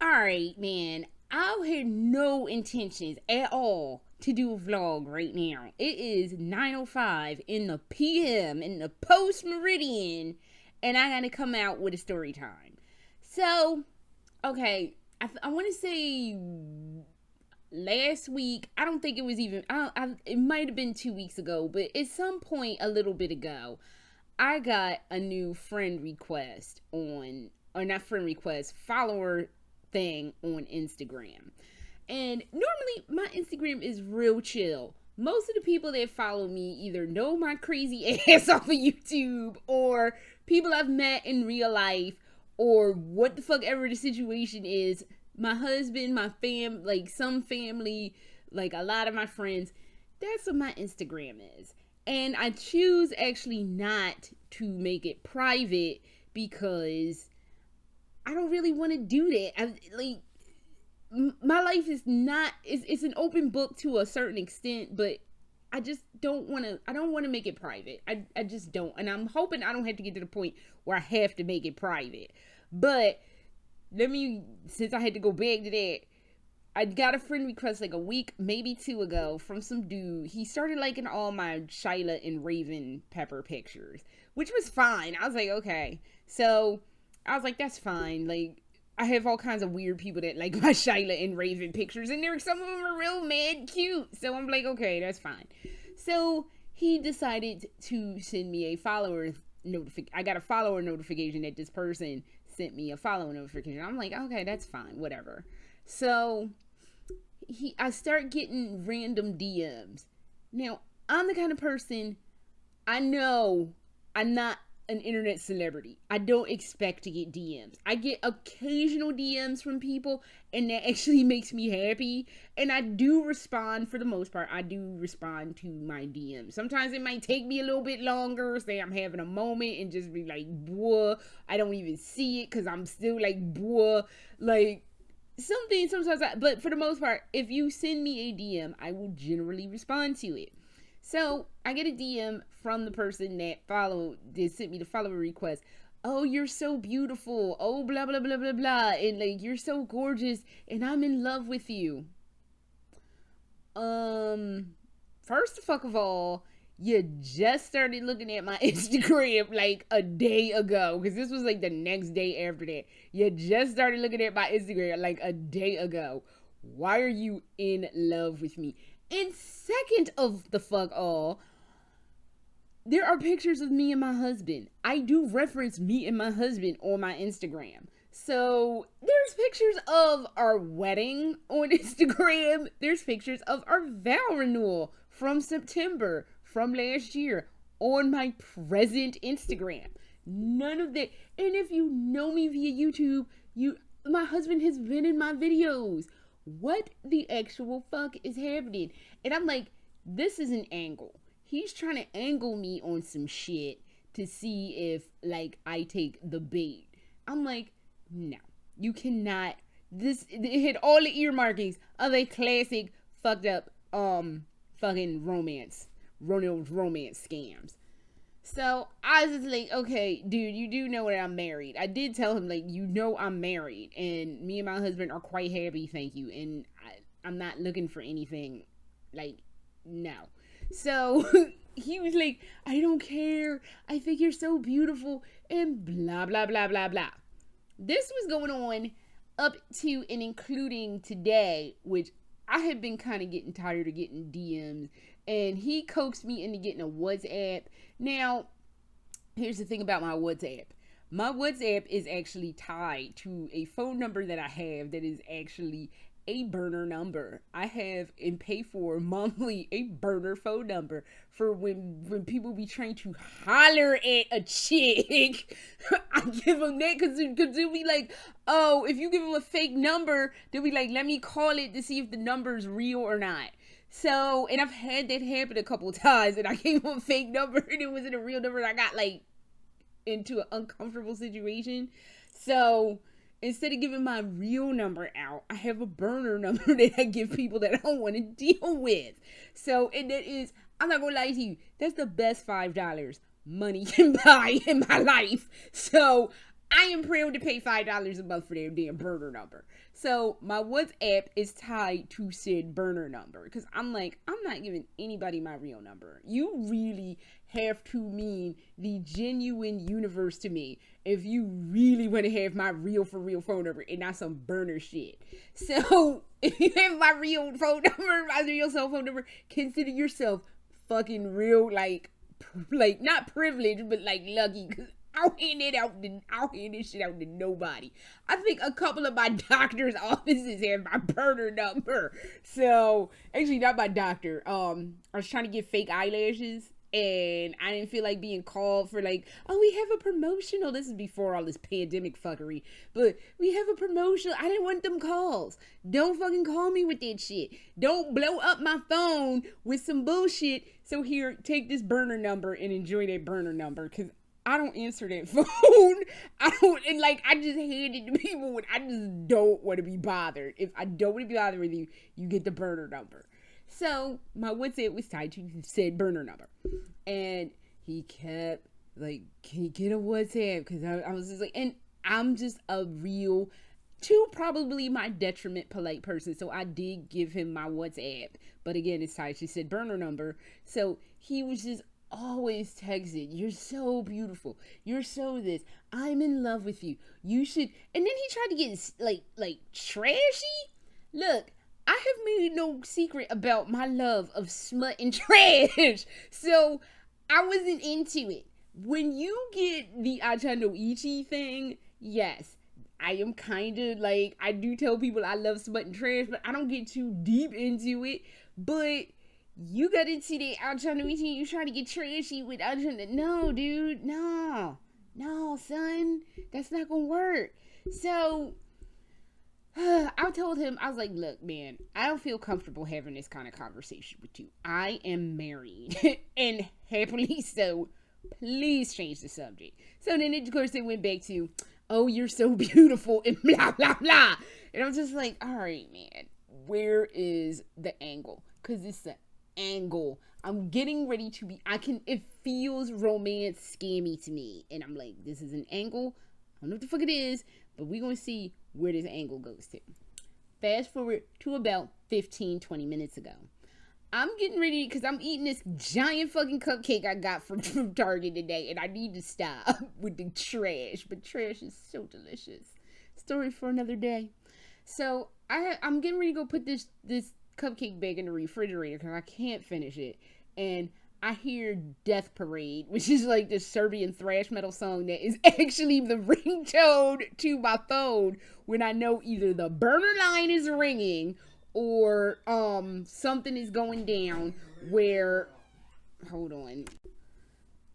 Alright, man. I had no intentions at all to do a vlog right now. It is 9:05 in the PM, in the post meridian, and I gotta come out with a story time. So, okay, I want to say last week, I don't think it was even, it might have been 2 weeks ago, but at some point a little bit ago, I got a new friend request or not friend request, follower thing on Instagram. And normally my Instagram is real chill. Most of the people that follow me either know my crazy ass off of YouTube or people I've met in real life or what the fuck ever the situation is. My husband, my like some family, like a lot of my friends, that's what my Instagram is. And I choose actually not to make it private because I don't really want to do that. My life is not, it's an open book to a certain extent, but I just don't want to, I don't want to make it private. I just don't. And I'm hoping I don't have to get to the point where I have to make it private. But since I had to go back to that, I got a friend request like a week, maybe two ago from some dude. He started liking all my Shyla and Raven Pepper pictures, which was fine. I was like, okay. So I was like, that's fine. Like, I have all kinds of weird people that like my Shyla and Raven pictures, and some of them are real mad cute. So I'm like, okay, that's fine. So he decided to send me a follower notification. I got a follower notification that this person sent me a follower notification. I'm like, okay, that's fine, whatever. So I start getting random DMs. Now, I'm the kind of person, I know I'm not an internet celebrity. I don't expect to get DMs. I get occasional DMs from people, and that actually makes me happy. And I do respond, for the most part, I do respond to my DMs. Sometimes it might take me a little bit longer. Say I'm having a moment and just be like, "Buh." I don't even see it because I'm still like, "Buh." Like, sometimes but for the most part, if you send me a DM, I will generally respond to it. So I get a DM from the person that sent me the follower request. Oh, you're so beautiful. Oh, blah blah blah blah blah, and like, you're so gorgeous, and I'm in love with you. First of all, you just started looking at my Instagram like a day ago, because this was like the next day after that. You just started looking at my Instagram like a day ago. Why are you in love with me? And second of the fuck all, there are pictures of me and my husband. I do reference me and my husband on my Instagram. So there's pictures of our wedding on Instagram. There's pictures of our vow renewal from September from last year on my present Instagram. None of that. And if you know me via YouTube, my husband has been in my videos. What the actual fuck is happening? And I'm like, this is an angle. He's trying to angle me on some shit to see if, like, I take the bait. I'm like, no, you cannot. It had all the earmarkings of a classic fucked up fucking romance scams. So I was just like, okay, dude, you do know that I'm married. I did tell him, like, I'm married, and me and my husband are quite happy, thank you, and I'm not looking for anything, like, no. So he was like, I don't care, I think you're so beautiful, and blah blah blah blah blah. This was going on up to and including today, which I had been kind of getting tired of getting DMs, and he coaxed me into getting a WhatsApp. Now, here's the thing about my WhatsApp. My WhatsApp is actually tied to a phone number that I have that is actually a burner number. I have and pay for monthly a burner phone number for when people be trying to holler at a chick. I give them that because they'll be like, oh, if you give them a fake number, they'll be like, let me call it to see if the number's real or not. So, and I've had that happen a couple times, and I gave them a fake number and it wasn't a real number, and I got like into an uncomfortable situation. So instead of giving my real number out, I have a burner number that I give people that I don't want to deal with. So, and that is, I'm not gonna lie to you, that's the best $5 money can buy in my life. So I am proud to pay $5 a month for their damn burner number. So my WhatsApp is tied to said burner number because I'm like, I'm not giving anybody my real number. You really have to mean the genuine universe to me if you really want to have my real for real phone number and not some burner shit. So if you have my real phone number, my real cell phone number, consider yourself fucking real, like not privileged, but like lucky, because I'll hand this shit out to nobody. I think a couple of my doctor's offices have my burner number. So, actually not my doctor. I was trying to get fake eyelashes and I didn't feel like being called for like, oh, we have a promotional. This is before all this pandemic fuckery. But we have a promotional. I didn't want them calls. Don't fucking call me with that shit. Don't blow up my phone with some bullshit. So here, take this burner number and enjoy that burner number. Because I don't answer that phone. I just hand it to people when I just don't want to be bothered. If I don't want to be bothered with you, you get the burner number. So my WhatsApp was tied to said burner number. And he kept like, can you get a WhatsApp? Because I was just like, and I'm just a real, to probably my detriment, polite person. So I did give him my WhatsApp. But again, it's tied to said burner number. So he was just always texting, you're so beautiful, you're so this, I'm in love with you, you should. And then he tried to get like trashy. Look, I have made no secret about my love of smut and trash, so I wasn't into it. When you get the Achando Ichi thing, yes, I am kind of like, I do tell people I love smut and trash, but I don't get too deep into it. But you got into the Achando Ichi, you trying to get trashy with Achando. No, dude, no, son, that's not gonna work. So I told him, I was like, look, man, I don't feel comfortable having this kind of conversation with you. I am married and happily so. Please change the subject. So then, of course, it went back to, oh, you're so beautiful and blah, blah, blah. And I'm just like, all right, man, where is the angle? Because it's the angle. I'm getting ready to be, it feels romance scammy to me. And I'm like, this is an angle. I don't know what the fuck it is, but we're going to see where this angle goes to. Fast forward to about 15, 20 minutes ago. I'm getting ready, because I'm eating this giant fucking cupcake I got from Target today, and I need to stop with the trash, but trash is so delicious. Story for another day. So, I'm getting ready to go put this cupcake bag in the refrigerator, because I can't finish it, and I hear Death Parade, which is like this Serbian thrash metal song that is actually the ringtone to my phone when I know either the burner line is ringing or something is going down where, hold on.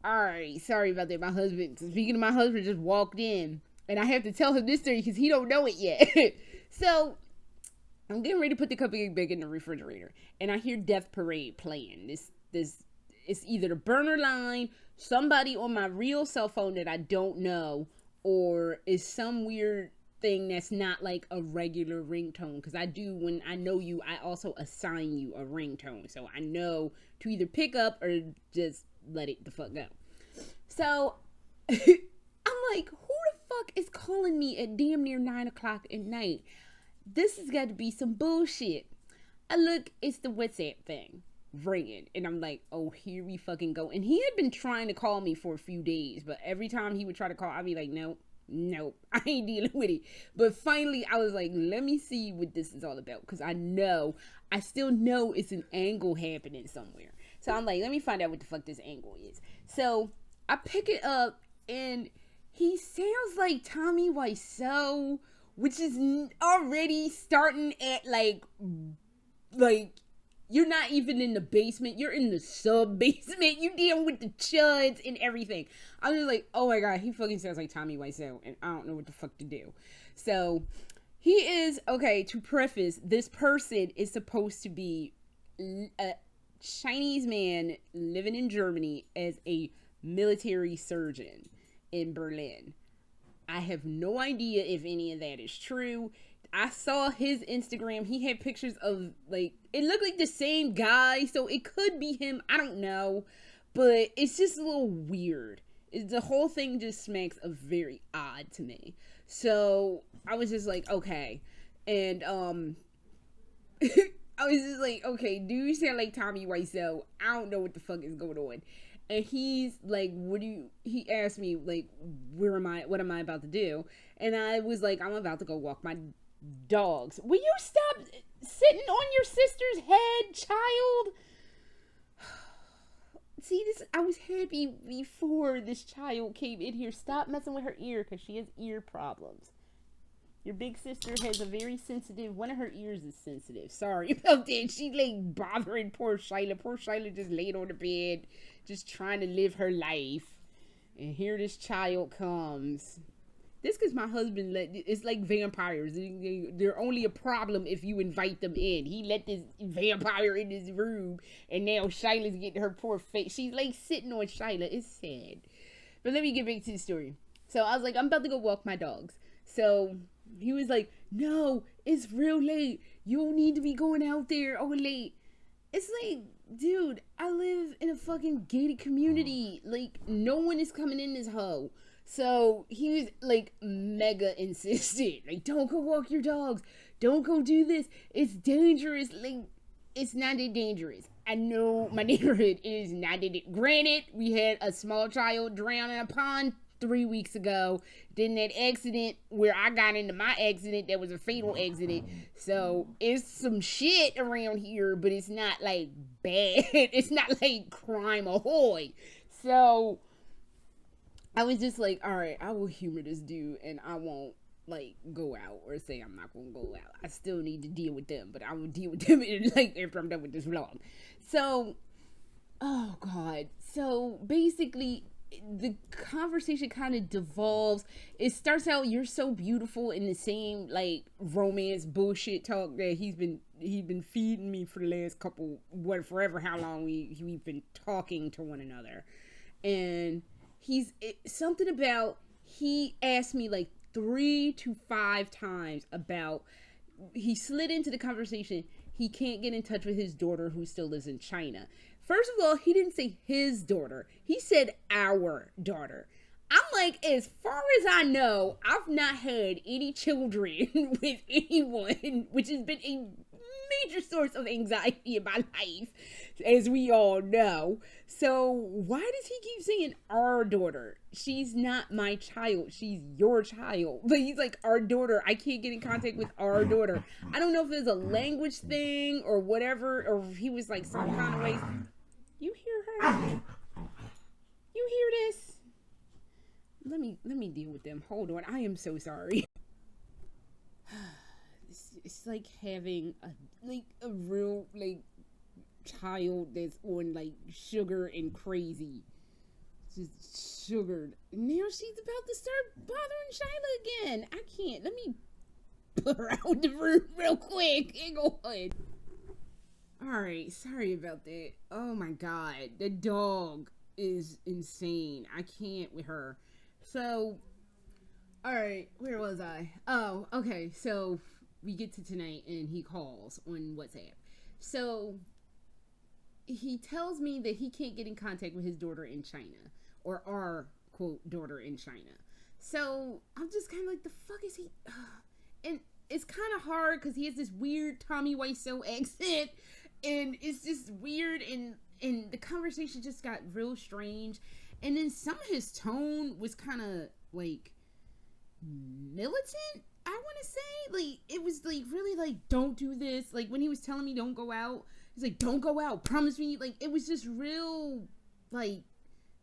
Alright, sorry about that. My husband, speaking of my husband, just walked in and I have to tell him this story because he don't know it yet. So I'm getting ready to put the cupcake back in the refrigerator and I hear Death Parade playing. This it's either the burner line, somebody on my real cell phone that I don't know, or is some weird thing that's not like a regular ringtone. Because I do, when I know you, I also assign you a ringtone. So I know to either pick up or just let it the fuck go. So I'm like, who the fuck is calling me at damn near 9 o'clock at night? This has got to be some bullshit. I look, it's the WhatsApp thing ringing, and I'm like, oh, here we fucking go. And he had been trying to call me for a few days, but every time he would try to call, I'd be like, nope, I ain't dealing with it. But finally I was like, let me see what this is all about, because I still know it's an angle happening somewhere. So I'm like, let me find out what the fuck this angle is. So I pick it up and he sounds like Tommy Wiseau, which is already starting at like you're not even in the basement. You're in the sub-basement. You dealing with the chuds and everything. I was like, oh my God, he fucking sounds like Tommy Wiseau, and I don't know what the fuck to do. So, he is, okay, to preface, this person is supposed to be a Chinese man living in Germany as a military surgeon in Berlin. I have no idea if any of that is true. I saw his Instagram. He had pictures of, like, it looked like the same guy, so it could be him. I don't know. But it's just a little weird. The whole thing just smacks of very odd to me. So I was just like, okay. And I was just like, okay, do you sound like Tommy Wiseau? I don't know what the fuck is going on. And he's like, he asked me, like, what am I about to do? And I was like, I'm about to go walk my dogs. Will you stop sitting on your sister's head, child? See, I was happy before this child came in here. Stop messing with her ear, because she has ear problems. Your big sister has a very sensitive, one of her ears is sensitive. Sorry about that. She like bothering poor Shyla. Poor Shyla just laid on the bed, just trying to live her life. And here this child comes. This because my husband it's like vampires. They're only a problem if you invite them in. He let this vampire in his room, and now Shyla's getting her poor face. She's like sitting on Shyla. It's sad. But let me get back to the story. So I was like, I'm about to go walk my dogs. So he was like, no, it's real late. You don't need to be going out there all late. It's like, dude, I live in a fucking gated community. Like, no one is coming in this hoe. So he was like mega insistent. Like, don't go walk your dogs. Don't go do this. It's dangerous. Like, it's not that dangerous. I know my neighborhood is not that. Granted, we had a small child drown in a pond 3 weeks ago. Then that accident where I got into my accident, that was a fatal accident. So it's some shit around here, but it's not like bad. It's not like crime ahoy. So I was just like, all right, I will humor this dude and I won't like go out or say I'm not gonna go out. I still need to deal with them, but I will deal with them like after I'm done with this vlog. So, oh god. So basically the conversation kind of devolves. It starts out, you're so beautiful, in the same like romance bullshit talk that he's been feeding me for the last forever how long we've been talking to one another. And something about, he asked me like 3 to 5 times about, he slid into the conversation, he can't get in touch with his daughter who still lives in China. First of all, he didn't say his daughter. He said our daughter. I'm like, as far as I know, I've not had any children with anyone, which has been a major source of anxiety in my life, as we all know. So why does he keep saying our daughter? She's not my child. She's your child. But he's like, our daughter. I can't get in contact with our daughter. I don't know if it's a language thing or whatever, or if he was like some kind of way. You hear her? You hear this? Let me deal with them. Hold on. I am so sorry. It's like having a real like child that's on like sugar and crazy. Just sugared. Now she's about to start bothering Shyla again. I can't. Let me put her out of the room real quick. Hang on. Alright, sorry about that. Oh my god. The dog is insane. I can't with her. So, alright, where was I? Oh, okay. So we get to tonight and he calls on WhatsApp. So he tells me that he can't get in contact with his daughter in China, or our quote daughter in China. So I'm just kind of like, the fuck is he? And it's kind of hard because he has this weird Tommy Wiseau accent, and it's just weird, and the conversation just got real strange. And then some of his tone was kind of like militant, I want to say. Like, it was like really like, don't do this. Like when he was telling me don't go out, he's like, don't go out, promise me. Like, it was just real like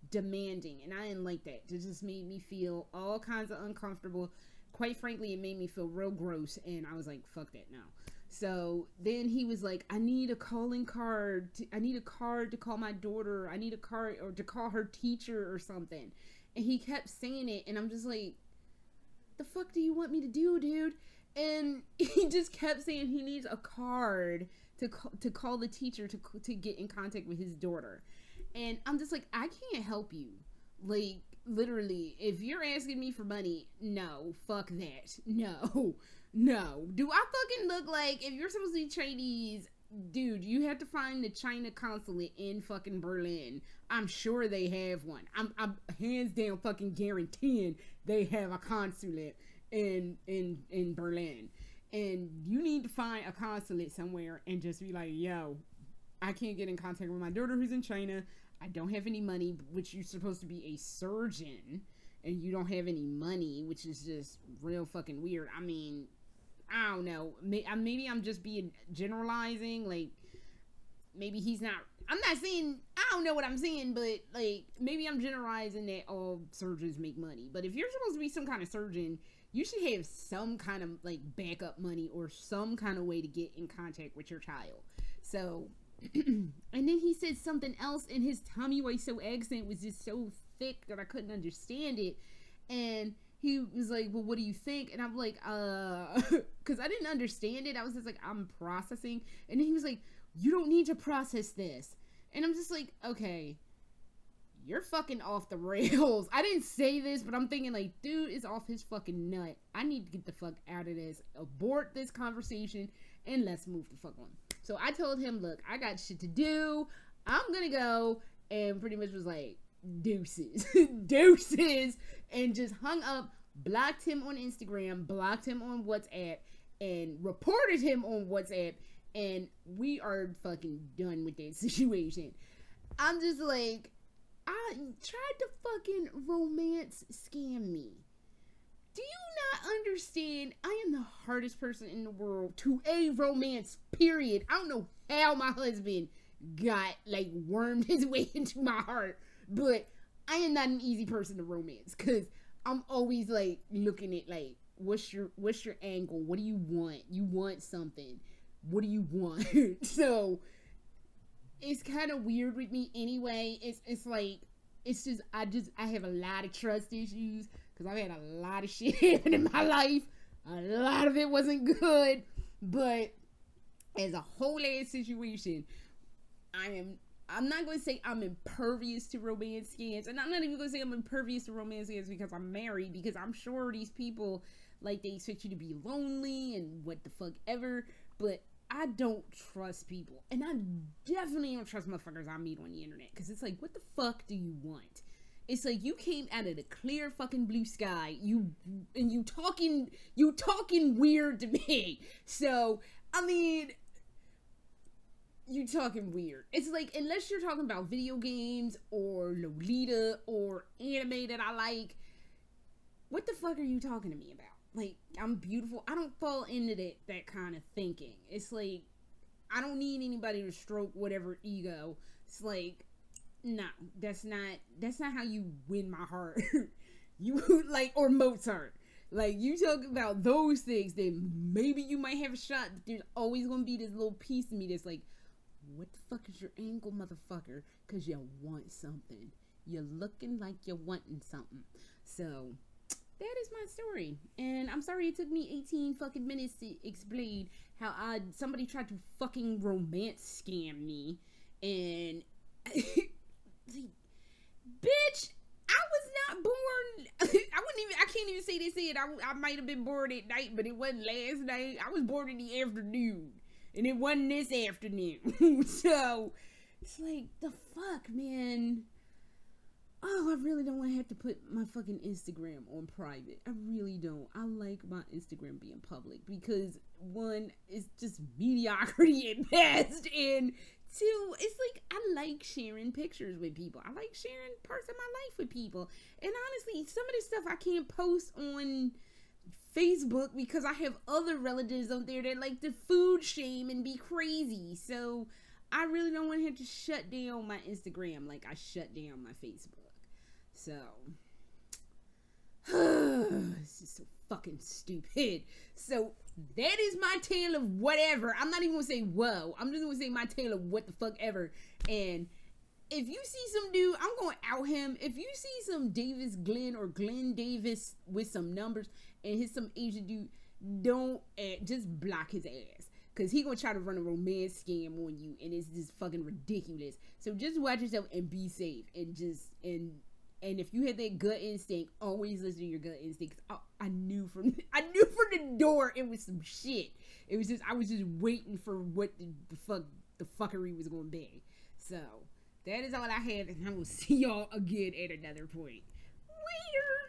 demanding, and I didn't like that. It just made me feel all kinds of uncomfortable. Quite frankly, it made me feel real gross, and I was like, fuck that, no. So then he was like, I need a calling card. I need a card to call my daughter. I need a card or to call her teacher or something. And he kept saying it, and I'm just like, the fuck do you want me to do, dude? And he just kept saying he needs a card to call the teacher to get in contact with his daughter. And I'm just like, I can't help you. Like, literally, if you're asking me for money, no, fuck that. No. Do I fucking look like, if you're supposed to be Chinese, dude, you have to find the China consulate in fucking Berlin. I'm sure they have one. I'm hands down fucking guaranteeing they have a consulate in Berlin. And you need to find a consulate somewhere and just be like, yo, I can't get in contact with my daughter who's in China. I don't have any money, which you're supposed to be a surgeon, and you don't have any money, which is just real fucking weird. I mean, I don't know. Maybe I'm just being generalizing. Like, maybe he's not. I'm not saying. I don't know what I'm saying, but like, maybe I'm generalizing that all surgeons make money. But if you're supposed to be some kind of surgeon, you should have some kind of like backup money or some kind of way to get in contact with your child. So, and then he said something else, and his Tommy Wiseau accent was just so thick that I couldn't understand it. And he was like, well, what do you think? And I'm like, because I didn't understand it. I was just like, I'm processing. And then he was like, you don't need to process this. And I'm just like, okay, you're fucking off the rails. I didn't say this, but I'm thinking like, dude is off his fucking nut. I need to get the fuck out of this, abort this conversation, and let's move the fuck on. So I told him, look, I got shit to do. I'm gonna go. And pretty much was like, deuces. Deuces. And just hung up, blocked him on Instagram, blocked him on WhatsApp, and reported him on WhatsApp. And we are fucking done with that situation. I'm just like, I tried to fucking romance scam me. Do you not understand? I am the hardest person in the world to a romance, period. I don't know how my husband got, like, wormed his way into my heart. But I am not an easy person to romance. Because I'm always, like, looking at, like, what's your angle? What do you want? You want something. What do you want? So it's kind of weird with me anyway. It's like, it's just I have a lot of trust issues because I've had a lot of shit happen in my life. A lot of it wasn't good, but as a whole ass situation, I'm not going to say I'm impervious to romance scams, and I'm not even going to say I'm impervious to romance scams because I'm married, because I'm sure these people, like, they expect you to be lonely and what the fuck ever, but I don't trust people, and I definitely don't trust motherfuckers I meet on the internet, because it's like, what the fuck do you want? It's like, you came out of the clear fucking blue sky, you talking weird to me, so, I mean, you talking weird. It's like, unless you're talking about video games, or Lolita, or anime that I like, what the fuck are you talking to me about? Like, I'm beautiful. I don't fall into that kind of thinking. It's like, I don't need anybody to stroke whatever ego. It's like, no, that's not how you win my heart. You, like, or Mozart. Like, you talk about those things, then maybe you might have a shot, but there's always gonna be this little piece of me that's like, what the fuck is your angle, motherfucker? Because you want something. You're looking like you're wanting something. So, that is my story, and I'm sorry it took me 18 fucking minutes to explain how somebody tried to fucking romance scam me, and bitch, I was not born. I can't even say they said I might have been born at night, but it wasn't last night. I was born in the afternoon, and it wasn't this afternoon. So it's like, the fuck, man. Oh, I really don't want to have to put my fucking Instagram on private. I really don't. I like my Instagram being public because, one, it's just mediocrity at best, and two, it's like, I like sharing pictures with people. I like sharing parts of my life with people. And honestly, some of this stuff I can't post on Facebook because I have other relatives out there that like to food shame and be crazy. So I really don't want to have to shut down my Instagram like I shut down my Facebook. So, it's just so fucking stupid. So, that is my tale of whatever. I'm not even gonna say whoa. I'm just gonna say my tale of what the fuck ever. And if you see some dude, I'm gonna out him. If you see some Davis Glenn or Glenn Davis with some numbers and he's some Asian dude, don't just block his ass. Because he gonna try to run a romance scam on you, and it's just fucking ridiculous. So just watch yourself and be safe. And And if you had that gut instinct, always listen to your gut instinct. I knew from the door it was some shit. It was just I was just waiting for what the fuckery was going to be. So that is all I have, and I will see y'all again at another point. Later.